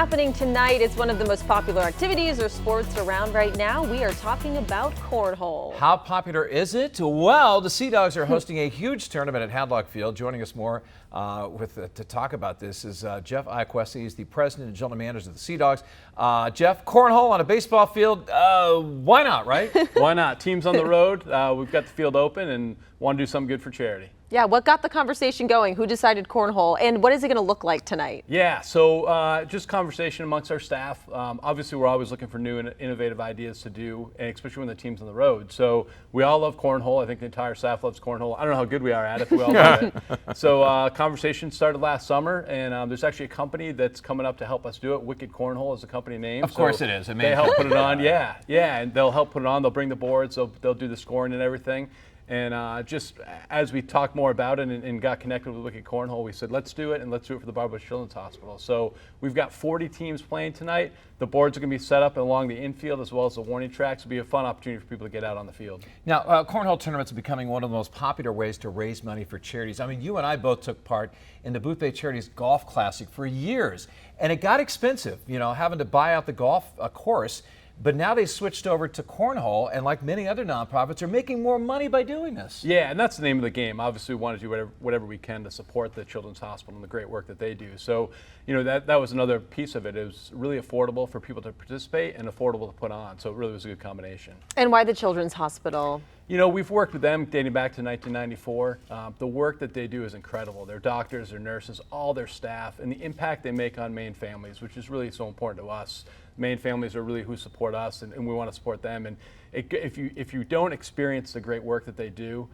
happening tonight. It's one of the most popular activities or sports around right now. We are talking about cornhole. How popular is it? Well, the Sea Dogs are hosting a huge tournament at Hadlock Field. Joining us more to talk about this is Geoff Iacuessa. He's the president and general manager of the Sea Dogs. Geoff, cornhole on a baseball field, why not, right? Why not? Teams on the road. We've got the field open and want to do something good for charity. Yeah, what got the conversation going? Who decided cornhole, and what is it going to look like tonight? Yeah, so just conversation amongst our staff. Obviously, we're always looking for new and innovative ideas to do, and especially when the team's on the road. So we all love cornhole. I think the entire staff loves cornhole. I don't know how good we are at it, but we all love it. So conversation started last summer, and there's actually a company that's coming up to help us do it. Wicked Cornhole is the company name. Of course it is. They help put it on. Yeah, and they'll help put it on. They'll bring the boards. They'll do the scoring and everything. And just as we talked more about it and got connected with Wicked Cornhole, we said, let's do it, and let's do it for the Barbara Bush Children's Hospital. So we've got 40 teams playing tonight. The boards are going to be set up along the infield as well as the warning tracks. It'll be a fun opportunity for people to get out on the field. Now, cornhole tournaments are becoming one of the most popular ways to raise money for charities. I mean, you and I both took part in the Booth Bay Charities Golf Classic for years, and it got expensive, you know, having to buy out the golf course. But now they switched over to cornhole, and like many other nonprofits, are making more money by doing this. Yeah, and that's the name of the game. Obviously, we want to do whatever we can to support the Children's Hospital and the great work that they do. So, you know, that was another piece of it. It was really affordable for people to participate and affordable to put on. So it really was a good combination. And why the Children's Hospital? You know, we've worked with them dating back to 1994. The work that they do is incredible. Their doctors, their nurses, all their staff, and the impact they make on Maine families, which is really so important to us. Maine families are really who support us, and we want to support them. And if you don't experience the great work that they do,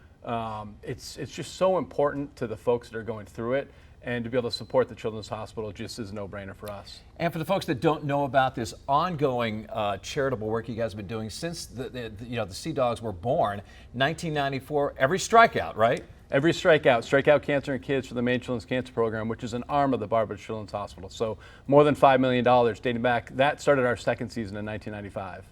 it's just so important to the folks that are going through it. And to be able to support the Children's Hospital just is a no-brainer for us. And for the folks that don't know about this ongoing charitable work you guys have been doing since the Sea Dogs were born, 1994, every strikeout, right? Every strikeout cancer in kids for the Maine Children's Cancer Program, which is an arm of the Barbara Bush Children's Hospital. So more than $5 million dating back. That started our second season in 1995.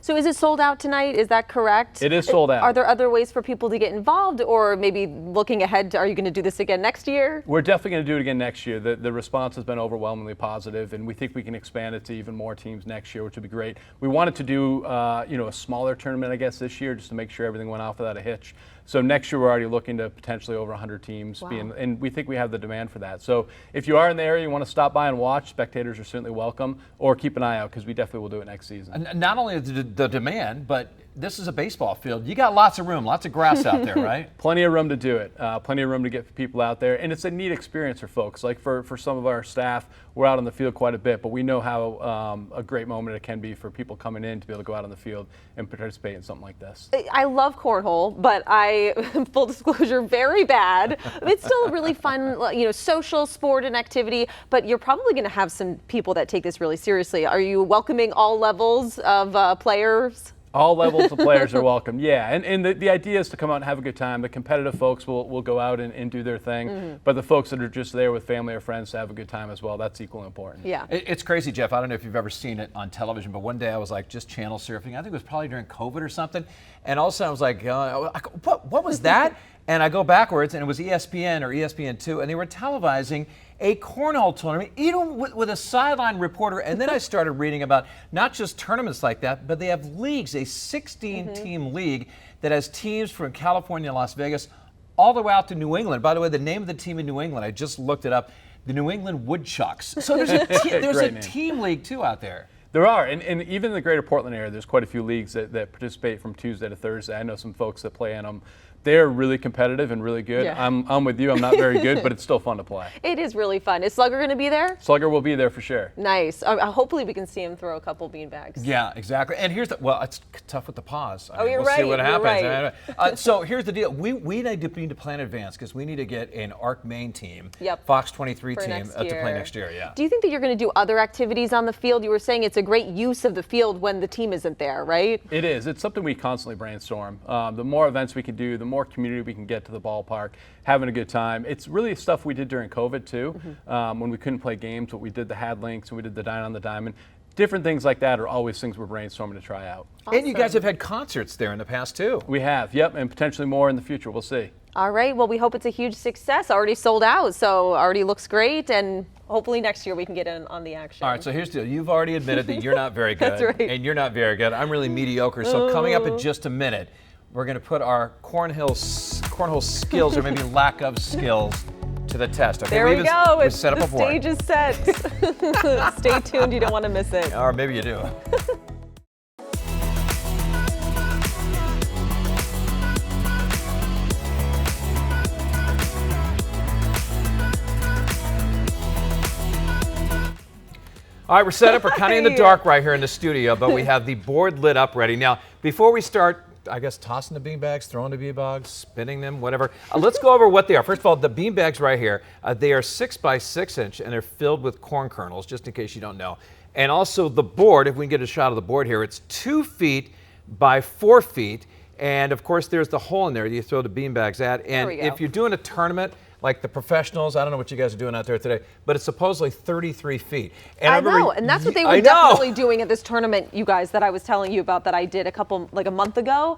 So is it sold out tonight? Is that correct? It is sold out. Are there other ways for people to get involved, or maybe looking ahead, are you going to do this again next year? We're definitely going to do it again next year. The response has been overwhelmingly positive, and we think we can expand it to even more teams next year, which would be great. We wanted to do a smaller tournament, I guess, this year, just to make sure everything went off without a hitch. So next year we're already looking to potentially over 100 teams, and we think we have the demand for that. So if you are in the area, you want to stop by and watch, spectators are certainly welcome, or keep an eye out because we definitely will do it next season. And not only the demand, but this is a baseball field. You got lots of room, lots of grass out there, right? Plenty of room to do it. Plenty of room to get people out there, and it's a neat experience for folks. Like for some of our staff, we're out on the field quite a bit, but we know how a great moment it can be for people coming in to be able to go out on the field and participate in something like this. I love cornhole, but full disclosure, very bad. It's still a really fun, social sport and activity, but you're probably going to have some people that take this really seriously. Are you welcoming all levels of players? All levels of players are welcome, yeah. And the idea is to come out and have a good time. The competitive folks will go out and do their thing, but the folks that are just there with family or friends to have a good time as well, that's equally important. Yeah. It's crazy, Geoff. I don't know if you've ever seen it on television, but one day I was like just channel surfing. I think it was probably during COVID or something. And all of a sudden I was like, what was that? And I go backwards, and it was ESPN or ESPN2, and they were televising a cornhole tournament, even with a sideline reporter. And then I started reading about not just tournaments like that, but they have leagues, a 16-team league that has teams from California and Las Vegas all the way out to New England. By the way, the name of the team in New England, I just looked it up, the New England Woodchucks. So there's a team league, too, out there. There are, and even in the greater Portland area, there's quite a few leagues that participate from Tuesday to Thursday. I know some folks that play in them. They're really competitive and really good. Yeah. I'm with you. I'm not very good, but it's still fun to play. It is really fun. Is Slugger going to be there? Slugger will be there for sure. Nice. Hopefully we can see him throw a couple beanbags. Yeah, exactly. And here's it's tough with the pause. You're we'll right. see what happens. Right. So here's the deal. We need to plan in advance because we need to get an ARC Maine team, Yep. Fox 23 For team next to play year. next year. Yeah. Do you think that you're going to do other activities on the field? You were saying it's a great use of the field when the team isn't there, right? It is. It's something we constantly brainstorm. The more events we can do, the more community we can get to the ballpark, having a good time. It's really stuff we did during COVID too, when we couldn't play games, but we did the Hadlinks and we did the Dine on the Diamond. different things like that are always things we're brainstorming to try out. And you guys have had concerts there in the past too. We have, yep, and potentially more in the future. We'll see. All right. Well, we hope it's a huge success. Already sold out, so already looks great, and hopefully next year we can get in on the action. All right, so here's the deal. You've already admitted that you're not very good. That's right. And you're not very good. I'm really mediocre. So coming up in just a minute, we're going to put our cornhole skills, or maybe lack of skills, to the test. Okay, There we go. We've set up the a board. stage is set. Stay tuned. You don't want to miss it. Or maybe you do. All right, we're set up. We're kind of in the dark right here in the studio, but we have the board lit up ready. Now, before we start, I guess, tossing the beanbags, throwing the beanbags, spinning them, whatever, let's go over what they are. First of all, the beanbags right here, they are 6 by 6 inch, and they're filled with corn kernels, just in case you don't know. And also the board, if we can get a shot of the board here, it's 2 feet by 4 feet. And of course, there's the hole in there you throw the beanbags at. And if you're doing a tournament, like the professionals, I don't know what you guys are doing out there today, but it's supposedly 33 feet. And I know, and that's what they were definitely doing at this tournament, you guys, that I was telling you about that I did a month ago.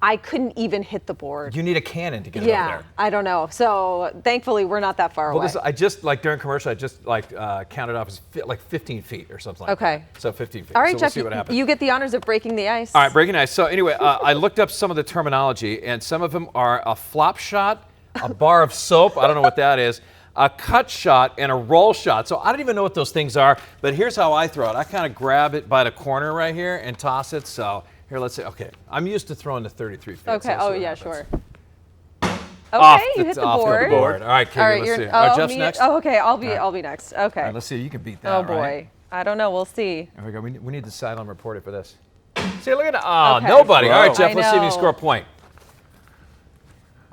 I couldn't even hit the board. You need a cannon to get it over there. Yeah, I don't know. So thankfully, we're not that far away. I just, like during commercial, I just counted off as like 15 feet or something like that. Okay. So 15 feet. All right, so Geoff, we'll see what happens. you get the honors of breaking the ice. All right, breaking ice. So anyway, I looked up some of the terminology, and some of them are a flop shot, a bar of soap, I don't know what that is, a cut shot, and a roll shot. So I don't even know what those things are, but here's how I throw it. I kind of grab it by the corner right here and toss it. So here, let's see. Okay, I'm used to throwing to 33 feet. Okay, so oh yeah, sure. Okay, you hit the off board. The board. All right, Katie, let's see. Jeff's next? Oh, okay, I'll be next. Okay. All right, let's see. You can beat that, Oh boy. right? I don't know, we'll see. There we go. We need the sideline reporter for this. See, look at that. Oh, Okay. nobody. All right, Whoa. Geoff, let's see if you I can score a point.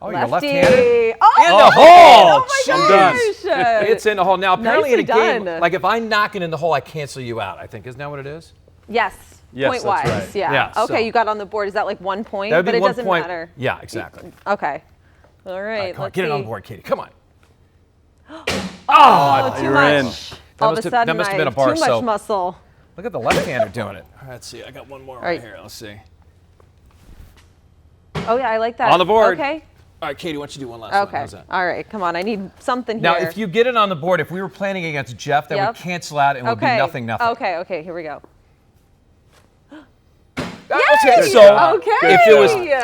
Oh, you're Lefty. left-handed? Oh, In the hole! Oh my Jeez. gosh. It's in the hole. Now, apparently in a Nicely game, done. like if I knock it in the hole, I cancel you out, I think. Isn't that what it is? Yes. Yes, Point that's wise. right. Yeah. Yeah, Okay, so- you got on the board. Is that like 1 point? That would be but it 1 doesn't point. matter. Yeah, exactly. Okay. All right. Come on, let's get it on see. the board, Katie. Come on. Oh, too you're much. in. All must of a have- sudden, that must have I been a have bar too of much soap. muscle. Look at the left-hander doing it. All right, let's see. I got one more right right. here. Let's see. Oh yeah, I like that. On the board. Okay. All right, Katie, why don't you do one last one? Okay. How's that? All right. Come on. I need something Now, here. if you get it on the board, if we were playing against Geoff, that would cancel out and would be nothing. Okay. Okay. Here we go. Okay, Yay! so Okay.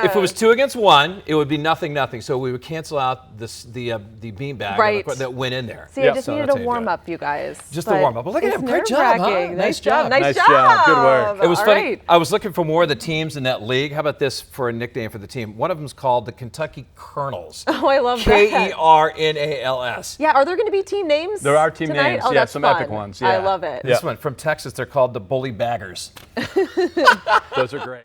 if it was 2 against 1, it would be nothing. So we would cancel out the beanbag Right. that went in there. See, I just So needed that's a how you do warm it. up, you guys. Just a But warm up. But look at it's him. Great job, huh? nerve-wracking. Nice job. Nice Nice job. job. Good work. It was All funny. right. I was looking for more of the teams in that league. How about this for a nickname for the team? One of them's called the Kentucky Colonels. Oh, I love that. Kernals. Yeah, are there going to be team names? There are team tonight? names. Oh, Yeah, that's some fun. epic ones. I Yeah. love it. This one from Texas, they're called the Bully Baggers. Those are great.